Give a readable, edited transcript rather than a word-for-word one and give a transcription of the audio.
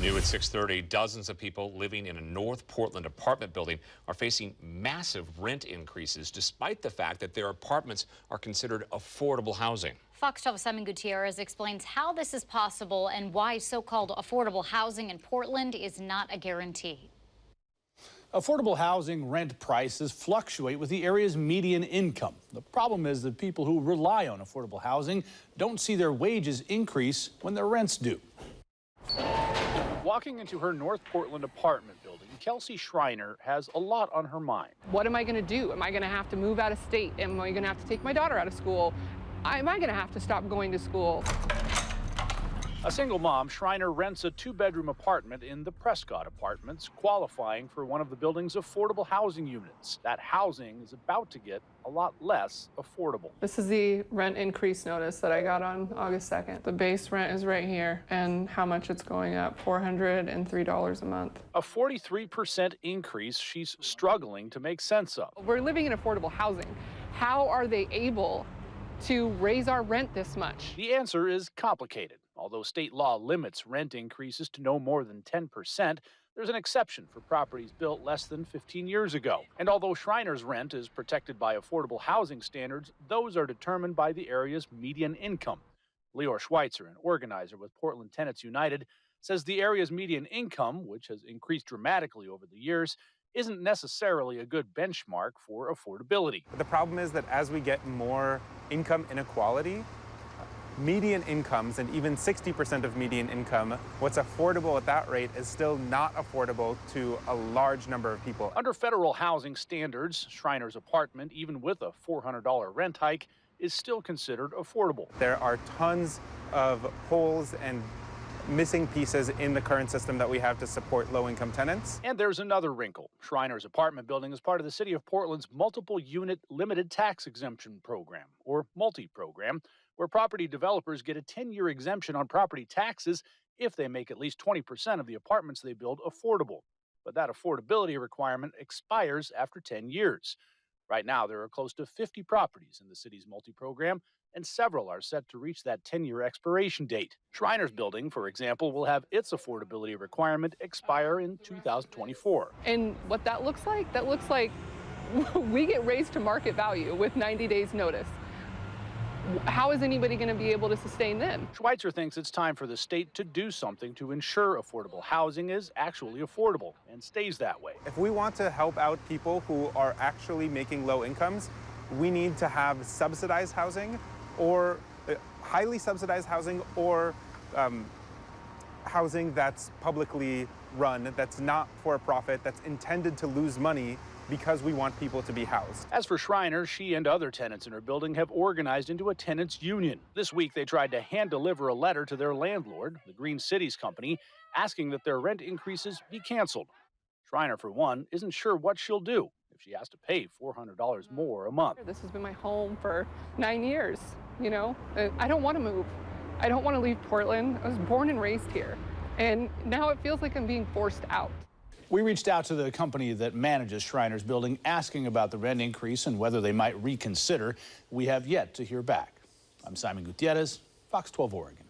New at 6:30, dozens of people living in a North Portland apartment building are facing massive rent increases despite the fact that their apartments are considered affordable housing. Fox 12's Simon Gutierrez explains how this is possible and why so-called affordable housing in Portland is not a guarantee. Affordable housing rent prices fluctuate with the area's median income. The problem is that people who rely on affordable housing don't see their wages increase when their rents do. Walking into her North Portland apartment building, Kelsey Schreiner has a lot on her mind. What am I going to do? Am I going to have to move out of state? Am I going to have to take my daughter out of school? Am I going to have to stop going to school? A single mom, Schreiner rents a two-bedroom apartment in the Prescott Apartments, qualifying for one of the building's affordable housing units. That housing is about to get a lot less affordable. This is the rent increase notice that I got on August 2nd. The base rent is right here, and how much it's going up, $403 a month. A 43% increase she's struggling to make sense of. We're living in affordable housing. How are they able to raise our rent this much? The answer is complicated. Although state law limits rent increases to no more than 10%, there's an exception for properties built less than 15 years ago. And although Schreiner's rent is protected by affordable housing standards, those are determined by the area's median income. Leor Schweitzer, an organizer with Portland Tenants United, says the area's median income, which has increased dramatically over the years, isn't necessarily a good benchmark for affordability. The problem is that as we get more income inequality, median incomes, and even 60% of median income, what's affordable at that rate is still not affordable to a large number of people. Under federal housing standards, Schreiner's apartment, even with a $400 rent hike, is still considered affordable. There are tons of holes and missing pieces in the current system that we have to support low-income tenants. And there's another wrinkle. Schreiner's apartment building is part of the City of Portland's multiple unit limited tax exemption program, or multi-program, where property developers get a 10-year exemption on property taxes if they make at least 20% of the apartments they build affordable. But that affordability requirement expires after 10 years. Right now, there are close to 50 properties in the city's multi-program, and several are set to reach that 10-year expiration date. Schreiner's building, for example, will have its affordability requirement expire in 2024. And what that looks like we get raised to market value with 90 days notice. How is anybody going to be able to sustain then? Schweitzer thinks it's time for the state to do something to ensure affordable housing is actually affordable and stays that way. If we want to help out people who are actually making low incomes, we need to have subsidized housing, or highly subsidized housing, or housing that's publicly run, that's not for a profit, that's intended to lose money because we want people to be housed. As for Schreiner, she and other tenants in her building have organized into a tenants union. This week, they tried to hand-deliver a letter to their landlord, the Green Cities Company, asking that their rent increases be canceled. Schreiner, for one, isn't sure what she'll do if she has to pay $400 more a month. This has been my home for 9 years, you know? I don't want to move. I don't want to leave Portland. I was born and raised here. And now it feels like I'm being forced out. We reached out to the company that manages Schreiner's building, asking about the rent increase and whether they might reconsider. We have yet to hear back. I'm Simon Gutierrez, Fox 12 Oregon.